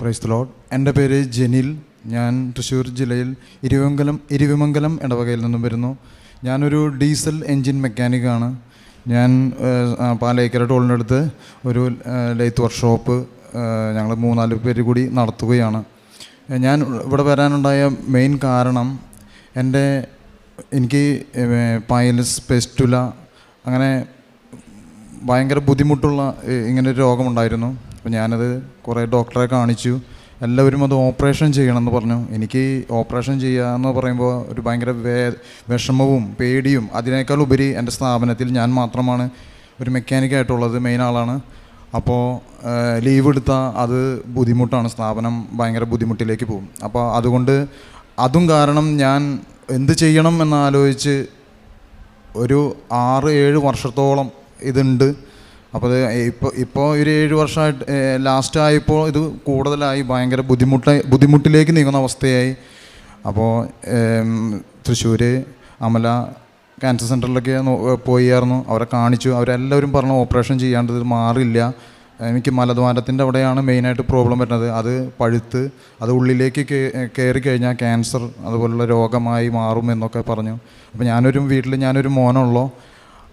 Praise the Lord. എൻ്റെ പേര് ജെനിൽ. ഞാൻ തൃശ്ശൂർ ജില്ലയിൽ ഇരുവിമംഗലം ഇടവകയിൽ നിന്നും വരുന്നു. ഞാനൊരു ഡീസൽ എൻജിൻ മെക്കാനിക്കാണ്. ഞാൻ പാലേക്കര ടോളിൻ്റെ അടുത്ത് ഒരു ലെയ്ത്ത് വർക്ക്ഷോപ്പ് ഞങ്ങൾ 3-4 പേര് കൂടി നടത്തുകയാണ്. ഞാൻ ഇവിടെ വരാനുണ്ടായ മെയിൻ കാരണം എനിക്ക് പൈൽസ്, പെസ്റ്റുല അങ്ങനെ ഭയങ്കര ബുദ്ധിമുട്ടുള്ള ഇങ്ങനൊരു രോഗമുണ്ടായിരുന്നു. അപ്പോൾ ഞാനത് കുറേ ഡോക്ടറെ കാണിച്ചു. എല്ലാവരും അത് ഓപ്പറേഷൻ ചെയ്യണമെന്ന് പറഞ്ഞു. എനിക്ക് ഓപ്പറേഷൻ ചെയ്യുക എന്ന് പറയുമ്പോൾ ഒരു ഭയങ്കര വിഷമവും പേടിയും, അതിനേക്കാൾ ഉപരി എൻ്റെ സ്ഥാപനത്തിൽ ഞാൻ മാത്രമാണ് ഒരു മെക്കാനിക്കായിട്ടുള്ളത്, മെയിൻ ആളാണ്. അപ്പോൾ ലീവ് എടുത്താൽ അത് ബുദ്ധിമുട്ടാണ്, സ്ഥാപനം ഭയങ്കര ബുദ്ധിമുട്ടിലേക്ക് പോകും. അപ്പോൾ അതുകൊണ്ട് അതും കാരണം ഞാൻ എന്ത് ചെയ്യണം എന്നാലോചിച്ച് ഒരു 6-7 വർഷത്തോളം ഇതുണ്ട്. അപ്പോൾ അത് ഇപ്പോൾ ഒരു 7 വർഷമായിട്ട് ലാസ്റ്റ് ആയപ്പോൾ ഇത് കൂടുതലായി ഭയങ്കര ബുദ്ധിമുട്ടിലേക്ക് നീങ്ങുന്ന അവസ്ഥയായി. അപ്പോൾ തൃശ്ശൂർ അമല ക്യാൻസർ സെൻറ്ററിലൊക്കെ പോയായിരുന്നു. അവരെ കാണിച്ചു. അവരെല്ലാവരും പറഞ്ഞു ഓപ്പറേഷൻ ചെയ്യാണ്ട് ഇത് മാറില്ല. എനിക്ക് മലദ്വാരത്തിൻ്റെ അവിടെയാണ് മെയിനായിട്ട് പ്രോബ്ലം വരുന്നത്. അത് പഴുത്ത് അത് ഉള്ളിലേക്ക് കയറി കഴിഞ്ഞാൽ ക്യാൻസർ അതുപോലുള്ള രോഗമായി മാറും എന്നൊക്കെ പറഞ്ഞു. അപ്പോൾ ഞാനൊരു മോനുള്ളൂ.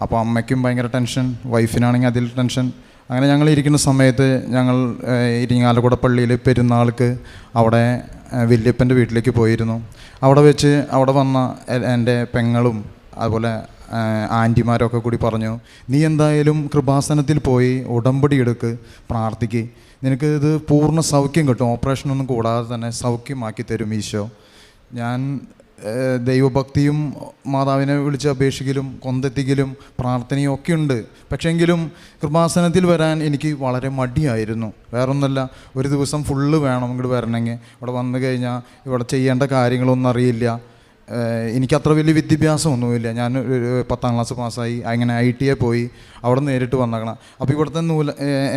അപ്പോൾ അമ്മയ്ക്കും ഭയങ്കര ടെൻഷൻ, വൈഫിനാണെങ്കിൽ അതിൽ ടെൻഷൻ. അങ്ങനെ ഞങ്ങൾ ഇരിക്കുന്ന സമയത്ത് ഞങ്ങൾ ഇരിങ്ങാലക്കുട പള്ളിയിൽ പെരുന്നാൾക്ക് അവിടെ വല്യപ്പൻ്റെ വീട്ടിലേക്ക് പോയിരുന്നു. അവിടെ വന്ന എൻ്റെ പെങ്ങളും അതുപോലെ ആൻറ്റിമാരൊക്കെ കൂടി പറഞ്ഞു, നീ എന്തായാലും കൃപാസനത്തിൽ പോയി ഉടമ്പടി എടുക്ക്, പ്രാർത്ഥിക്ക്, നിനക്ക് ഇത് പൂർണ്ണ സൗഖ്യം കിട്ടും, ഓപ്പറേഷനൊന്നും കൂടാതെ തന്നെ സൗഖ്യമാക്കി തരും ഈശോ. ഞാൻ ദൈവഭക്തിയും മാതാവിനെ വിളിച്ച് അപേക്ഷിക്കലും കൊന്തെത്തിക്കലും പ്രാർത്ഥനയും ഒക്കെ ഉണ്ട്. പക്ഷേങ്കിലും കൃപാസനത്തിൽ വരാൻ എനിക്ക് വളരെ മടിയായിരുന്നു. വേറൊന്നുമല്ല, ഒരു ദിവസം ഫുള്ള് വേണം ഇങ്ങോട്ട് വരണമെങ്കിൽ. ഇവിടെ വന്നു കഴിഞ്ഞാൽ ഇവിടെ ചെയ്യേണ്ട കാര്യങ്ങളൊന്നും അറിയില്ല. എനിക്കത്ര വലിയ വിദ്യാഭ്യാസമൊന്നുമില്ല. ഞാൻ 10ാം ക്ലാസ് പാസ്സായി, അങ്ങനെ ITI പോയി, അവിടെ നേരിട്ട് വന്നേക്കണം. അപ്പോൾ ഇവിടുത്തെ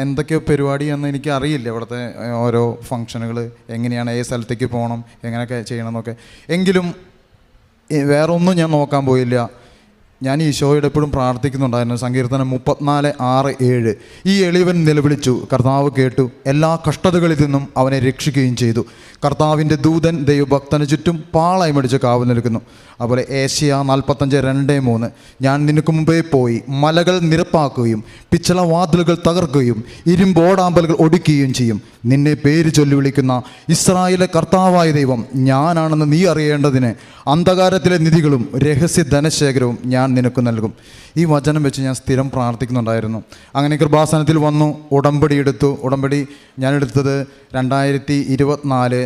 എന്തൊക്കെ പരിപാടി എന്ന് എനിക്ക് അറിയില്ല. ഇവിടുത്തെ ഓരോ ഫങ്ഷനുകൾ എങ്ങനെയാണ്, ഏത് സ്ഥലത്തേക്ക് പോകണം, എങ്ങനെയൊക്കെ ചെയ്യണം എന്നൊക്കെ. എങ്കിലും വേറെ ഒന്നും ഞാൻ നോക്കാൻ പോയില്ല. ഞാൻ ഈശോയോട് എപ്പോഴും പ്രാർത്ഥിക്കുന്നുണ്ടായിരുന്നു. സങ്കീർത്തനം 34:6-7 ഈ എളിയവൻ നിലവിളിച്ചു, കർത്താവ് കേട്ടു, എല്ലാ കഷ്ടതകളിൽ നിന്നും അവനെ രക്ഷിക്കുകയും ചെയ്തു. കർത്താവിൻ്റെ ദൂതൻ ദൈവഭക്തന് ചുറ്റും പാളയമടിച്ച് കാവൽ നിൽക്കുന്നു. അതുപോലെ ഏശയ്യ 45:2-3 ഞാൻ നിനക്ക് മുമ്പേ പോയി മലകൾ നിരപ്പാക്കുകയും പിച്ചള വാതിലുകൾ തകർക്കുകയും ഇരുമ്പോടാമ്പലുകൾ ഒടുക്കുകയും ചെയ്യും. നിന്നെ പേര് ചൊല്ലി വിളിക്കുന്ന ഇസ്രായേലിലെ കർത്താവായ ദൈവം ഞാനാണെന്ന് നീ അറിയേണ്ടതിന് അന്ധകാരത്തിലെ നിധികളും രഹസ്യ ധനശേഖരവും ഞാൻ നിനക്ക് നൽകും. ഈ വചനം വെച്ച് ഞാൻ സ്ഥിരം പ്രാർത്ഥിക്കുന്നുണ്ടായിരുന്നു. അങ്ങനെ കൃപാസനത്തിൽ വന്നു, ഉടമ്പടി എടുത്തു. ഉടമ്പടി ഞാൻ എടുത്തത് 2024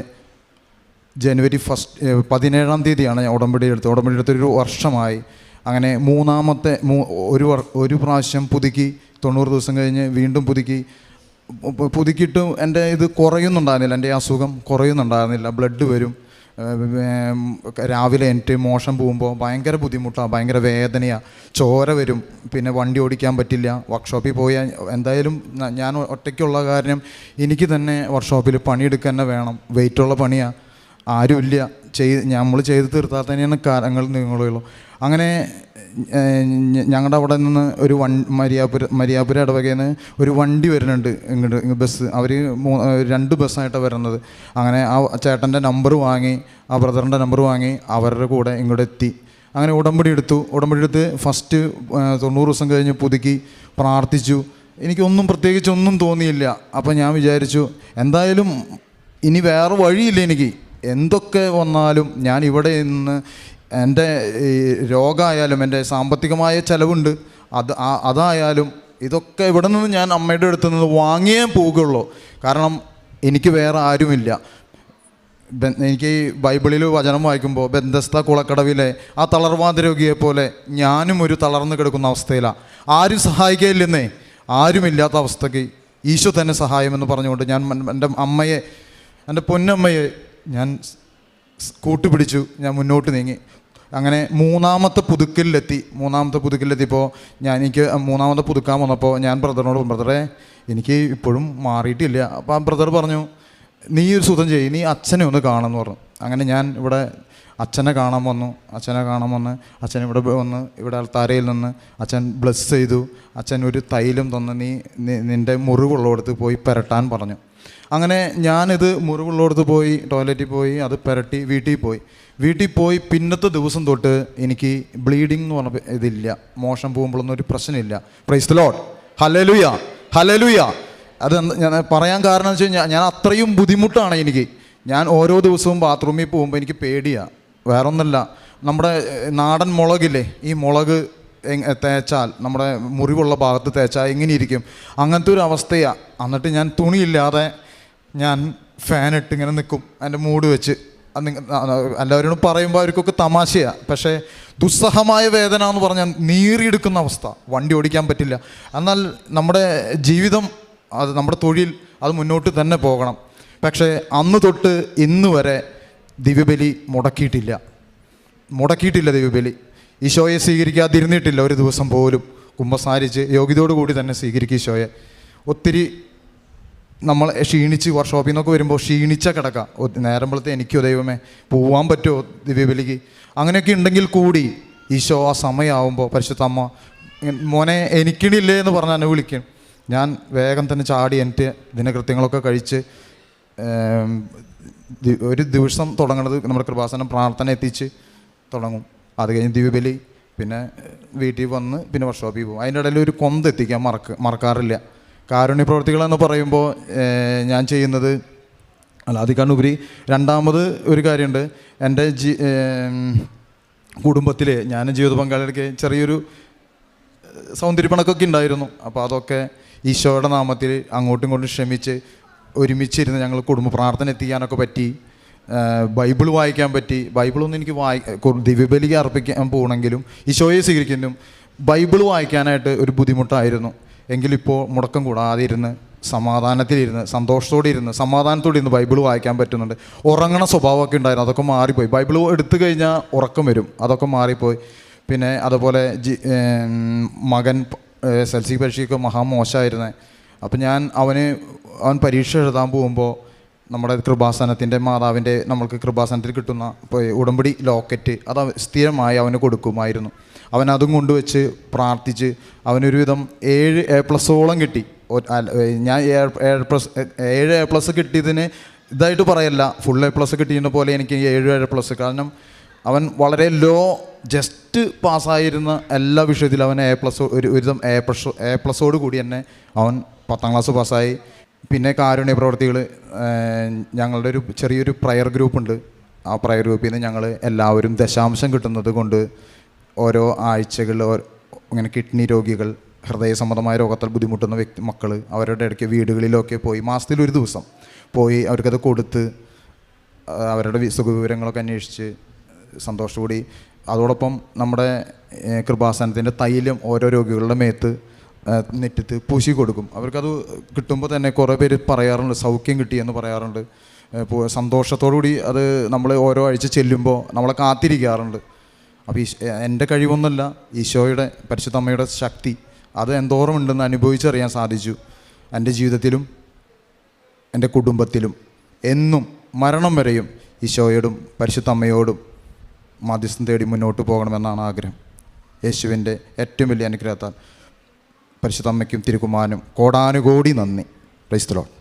ജനുവരി 17-ാം തീയതിയാണ് ഞാൻ ഉടമ്പടി എടുത്തൊരു വർഷമായി. അങ്ങനെ ഒരു പ്രാവശ്യം പുതുക്കി, 90 ദിവസം കഴിഞ്ഞ് വീണ്ടും പുതുക്കിയിട്ടും എൻ്റെ ഇത് കുറയുന്നുണ്ടായിരുന്നില്ല, എൻ്റെ അസുഖം കുറയുന്നുണ്ടായിരുന്നില്ല. ബ്ലഡ് വരും, രാവിലെ എനിക്ക് മോശം പോകുമ്പോൾ ഭയങ്കര ബുദ്ധിമുട്ടാണ്, ഭയങ്കര വേദനയാണ്, ചോര വരും, പിന്നെ വണ്ടി ഓടിക്കാൻ പറ്റില്ല. വർക്ക്ഷോപ്പിൽ പോയാൽ എന്തായാലും ഞാൻ ഒറ്റയ്ക്കുള്ള കാര്യം എനിക്ക് തന്നെ വർക്ക്ഷോപ്പിൽ പണിയെടുക്കുക തന്നെ വേണം. വെയിറ്റുള്ള പണിയാണ്, ആരുമില്ല, നമ്മൾ ചെയ്ത് തീർത്താൽ തന്നെയാണ് കാര്യങ്ങൾ നീങ്ങുകയുള്ളൂ. അങ്ങനെ ഞങ്ങളുടെ അവിടെ നിന്ന് ഒരു മരിയാപുര ഇടവകയിൽ നിന്ന് ഒരു വണ്ടി വരുന്നുണ്ട് ഇങ്ങോട്ട്, ബസ്. അവർ 2 ബസ്സായിട്ടാണ് വരുന്നത്. അങ്ങനെ ആ ചേട്ടൻ്റെ നമ്പർ വാങ്ങി, ആ ബ്രദറിൻ്റെ നമ്പർ വാങ്ങി അവരുടെ കൂടെ ഇങ്ങോട്ട് എത്തി. അങ്ങനെ ഉടമ്പടി എടുത്ത് ഫസ്റ്റ് 90 ദിവസം കഴിഞ്ഞ് പുതുക്കി പ്രാർത്ഥിച്ചു. എനിക്കൊന്നും പ്രത്യേകിച്ചൊന്നും തോന്നിയില്ല. അപ്പോൾ ഞാൻ വിചാരിച്ചു എന്തായാലും ഇനി വേറെ വഴിയില്ല, എനിക്ക് എന്തൊക്കെ വന്നാലും ഞാൻ ഇവിടെ നിന്ന് എൻ്റെ രോഗമായാലും എൻ്റെ സാമ്പത്തികമായ ചിലവുണ്ട്, അതായാലും ഇതൊക്കെ ഇവിടെ നിന്ന് ഞാൻ അമ്മയുടെ അടുത്ത് നിന്ന് വാങ്ങിയേ പോകുള്ളൂ. കാരണം എനിക്ക് വേറെ ആരുമില്ല. എനിക്ക് ബൈബിളിൽ വചനം വായിക്കുമ്പോൾ ബെന്തസ്ത കുളക്കടവിലെ ആ തളർവാദ രോഗിയെ പോലെ ഞാനും ഒരു തളർന്നു കിടക്കുന്ന അവസ്ഥയിലാണ്. ആരും സഹായിക്കില്ലെന്നേ, ആരുമില്ലാത്ത അവസ്ഥയ്ക്ക് ഈശോ തന്നെ സഹായമെന്ന് പറഞ്ഞുകൊണ്ട് ഞാൻ എൻ്റെ പൊന്നമ്മയെ ഞാൻ കൂട്ടുപിടിച്ചു, ഞാൻ മുന്നോട്ട് നീങ്ങി. അങ്ങനെ മൂന്നാമത്തെ പുതുക്കലിലെത്തിയപ്പോൾ എനിക്ക് മൂന്നാമത്തെ പുതുക്കാൻ വന്നപ്പോൾ ഞാൻ ബ്രദറിനോട്, ബ്രദറെ എനിക്ക് ഇപ്പോഴും മാറിയിട്ടില്ല. അപ്പോൾ ആ ബ്രദർ പറഞ്ഞു, നീ ഒരു സുഖം ചെയ്യും, നീ അച്ഛനെ ഒന്ന് കാണുമെന്ന് പറഞ്ഞു. അങ്ങനെ ഞാൻ ഇവിടെ അച്ഛനെ കാണാൻ വന്നു. അച്ഛൻ ഇവിടെ അൾത്താരയിൽ നിന്ന് അച്ഛൻ ബ്ലെസ് ചെയ്തു. അച്ഛൻ ഒരു തൈലം തന്ന് നിൻ്റെ മുറിവുള്ളിടത്ത് പോയി പുരട്ടാൻ പറഞ്ഞു. അങ്ങനെ ഞാനിത് മുറിവുള്ളടത്ത് പോയി ടോയ്ലറ്റിൽ പോയി അത് പുരട്ടി വീട്ടിൽ പോയി പിന്നത്തെ ദിവസം തൊട്ട് എനിക്ക് ബ്ലീഡിങ് എന്ന് പറഞ്ഞ ഇതില്ല, മോശം പോകുമ്പോഴൊന്നും ഒരു പ്രശ്നമില്ല. Praise the Lord. Hallelujah, hallelujah. അത് ഞാൻ പറയാൻ കാരണം എന്ന് വെച്ച് കഴിഞ്ഞാൽ ഞാൻ അത്രയും ബുദ്ധിമുട്ടാണ് എനിക്ക്. ഞാൻ ഓരോ ദിവസവും ബാത്റൂമിൽ പോകുമ്പോൾ എനിക്ക് പേടിയാണ്, വേറൊന്നല്ല. നമ്മുടെ നാടൻ മുളകില്ലേ, ഈ മുളക് തേച്ചാൽ നമ്മുടെ മുറിവുള്ള ഭാഗത്ത് തേച്ചാൽ എങ്ങനെയിരിക്കും, അങ്ങനത്തെ ഒരു അവസ്ഥയാണ്. എന്നിട്ട് ഞാൻ തുണിയില്ലാതെ ഞാൻ ഫാനിട്ട് ഇങ്ങനെ നിൽക്കും, എൻ്റെ മൂഡ് വെച്ച്. എല്ലാവരോടും പറയുമ്പോൾ അവർക്കൊക്കെ തമാശയാണ്, പക്ഷേ ദുസ്സഹമായ വേദന എന്ന് പറഞ്ഞാൽ നീറിയെടുക്കുന്ന അവസ്ഥ. വണ്ടി ഓടിക്കാൻ പറ്റില്ല. എന്നാൽ നമ്മുടെ ജീവിതം, അത് നമ്മുടെ തൊഴിൽ, അത് മുന്നോട്ട് തന്നെ പോകണം. പക്ഷേ അന്ന് തൊട്ട് ഇന്ന് വരെ ദിവ്യബലി മുടക്കിയിട്ടില്ല ദിവ്യബലി. ഈശോയെ സ്വീകരിക്കാതിരുന്നിട്ടില്ല ഒരു ദിവസം പോലും. കുമ്പസാരിച്ച് യോഗ്യതയോടുകൂടി തന്നെ സ്വീകരിക്കും ഈശോയെ. ഒത്തിരി നമ്മൾ ക്ഷീണിച്ച് വർക്ക്ഷോപ്പിൽ നിന്നൊക്കെ വരുമ്പോൾ ക്ഷീണിച്ച കിടക്കാം, നേരമ്പോഴത്തെ എനിക്കോ ദൈവമേ പോവാൻ പറ്റുമോ ദിവ്യബലിക്ക്, അങ്ങനെയൊക്കെ ഉണ്ടെങ്കിൽ കൂടി ഈശോ ആ സമയമാകുമ്പോൾ പരിശുദ്ധ അമ്മ മോനെ എനിക്കിണില്ലേ എന്ന് പറഞ്ഞാൽ എന്നെ വിളിക്കും. ഞാൻ വേഗം തന്നെ ചാടി എൻ്റെ ദിനകൃത്യങ്ങളൊക്കെ കഴിച്ച് ഒരു ദിവസം തുടങ്ങുന്നത് നമ്മുടെ കൃപാസനം പ്രാർത്ഥന എത്തിച്ച് തുടങ്ങും. അത് കഴിഞ്ഞ് ദിവ്യബലി, പിന്നെ വീട്ടിൽ വന്ന് പിന്നെ വർക്ക്ഷോപ്പിൽ പോകും. അതിൻ്റെ ഇടയിൽ ഒരു കൊന്തെത്തിക്കാൻ മറക്കാറില്ല. കാരുണ്യ പ്രവർത്തികളെന്ന് പറയുമ്പോൾ ഞാൻ ചെയ്യുന്നത് അതിക്കാണുപരി രണ്ടാമത് ഒരു കാര്യമുണ്ട്. എൻ്റെ കുടുംബത്തിൽ ഞാൻ ജീവിത പങ്കാളിക്ക് ചെറിയൊരു സൗന്ദര്യപ്പണക്കൊക്കെ ഉണ്ടായിരുന്നു. അപ്പോൾ അതൊക്കെ ഈശോയുടെ നാമത്തിൽ അങ്ങോട്ടും ഇങ്ങോട്ടും ക്ഷമിച്ച് ഒരുമിച്ചിരുന്ന് ഞങ്ങൾ കുടുംബ പ്രാർത്ഥന എത്തിക്കാനൊക്കെ പറ്റി. ബൈബിൾ വായിക്കാൻ പറ്റി. ബൈബിളൊന്നും എനിക്ക് ദിവ്യബലിക്ക് അർപ്പിക്കാൻ പോകണമെങ്കിലും ഈശോയെ സ്വീകരിക്കുന്നതും ബൈബിൾ വായിക്കാനായിട്ട് ഒരു ബുദ്ധിമുട്ടായിരുന്നു. എങ്കിലിപ്പോൾ മുടക്കം കൂടാതെ ഇരുന്ന് സമാധാനത്തിലിരുന്ന് സന്തോഷത്തോടെ ഇരുന്ന് സമാധാനത്തോടെ ഇരുന്ന് ബൈബിൾ വായിക്കാൻ പറ്റുന്നുണ്ട്. ഉറങ്ങണ സ്വഭാവമൊക്കെ ഉണ്ടായിരുന്നു, അതൊക്കെ മാറിപ്പോയി. ബൈബിൾ എടുത്തു കഴിഞ്ഞാൽ ഉറക്കം വരും, അതൊക്കെ മാറിപ്പോയി. പിന്നെ അതുപോലെ മകൻ SLC പരീക്ഷയ്ക്ക് മഹാമോശമായിരുന്നേ. അപ്പം അവൻ പരീക്ഷ എഴുതാൻ പോകുമ്പോൾ നമ്മുടെ കൃപാസനത്തിൻ്റെ മാതാവിൻ്റെ നമ്മൾക്ക് കൃപാസനത്തിൽ കിട്ടുന്ന ഉടമ്പടി ലോക്കറ്റ് അത് സ്ഥിരമായി അവന് കൊടുക്കുമായിരുന്നു. അവനതും കൊണ്ടുവച്ച് പ്രാർത്ഥിച്ച് അവനൊരുവിധം 7 A+ കിട്ടി. ഞാൻ 7 A+ കിട്ടിയതിന് ഇതായിട്ട് പറയല്ല, ഫുൾ A+ കിട്ടിയതിൻ്റെ പോലെ എനിക്ക് 7 A+. കാരണം അവൻ വളരെ ജസ്റ്റ് പാസ്സായിരുന്ന എല്ലാ വിഷയത്തിലും അവൻ ഒരുവിധം A+ഓട് കൂടി തന്നെ അവൻ 10ാം ക്ലാസ് പാസ്സായി. പിന്നെ കാരുണ്യ പ്രവർത്തികൾ, ഞങ്ങളുടെ ഒരു ചെറിയൊരു പ്രയർ ഗ്രൂപ്പുണ്ട്. ആ പ്രയർ ഗ്രൂപ്പിൽ നിന്ന് ഞങ്ങൾ എല്ലാവരും ദശാംശം കിട്ടുന്നത് കൊണ്ട് ഓരോ ആഴ്ചകളിൽ ഇങ്ങനെ കിഡ്നി രോഗികൾ, ഹൃദയ സംബന്ധമായ രോഗത്താൽ ബുദ്ധിമുട്ടുന്ന മക്കൾ, അവരുടെ ഇടയ്ക്ക് വീടുകളിലൊക്കെ പോയി മാസത്തിൽ ഒരു ദിവസം പോയി അവർക്കത് കൊടുത്ത് അവരുടെ സുഖവിവരങ്ങളൊക്കെ അന്വേഷിച്ച് സന്തോഷത്തോടെ. അതോടൊപ്പം നമ്മുടെ കൃപാസനത്തിൻ്റെ തൈലം ഓരോ രോഗികളുടെ മേത്ത് നെറ്റത്ത് പൂശി കൊടുക്കും. അവർക്കത് കിട്ടുമ്പോൾ തന്നെ കുറേ പേര് പറയാറുണ്ട് സൗഖ്യം കിട്ടിയെന്ന് പറയാറുണ്ട്. സന്തോഷത്തോടുകൂടി അത് നമ്മൾ ഓരോ ആഴ്ച ചെല്ലുമ്പോൾ നമ്മളെ കാത്തിരിക്കാറുണ്ട്. അപ്പോൾ എൻ്റെ കഴിവൊന്നുമല്ല, ഈശോയുടെ പരിശുദ്ധ അമ്മയുടെ ശക്തി അത് എന്തോരം ഉണ്ടെന്ന് അനുഭവിച്ചറിയാൻ സാധിച്ചു. എൻ്റെ ജീവിതത്തിലും എൻ്റെ കുടുംബത്തിലും എന്നും മരണം വരെയും ഈശോയോടും പരിശുദ്ധ അമ്മയോടും മധ്യസ്ഥം തേടി മുന്നോട്ട് പോകണമെന്നാണ് ആഗ്രഹം. യേശുവിൻ്റെ ഏറ്റവും വലിയ അനുഗ്രഹത്താൽ പരിശുദ്ധ അമ്മയ്ക്കും തിരുക്കുമാരനും കോടാനുകോടി നന്ദി. Praise the Lord.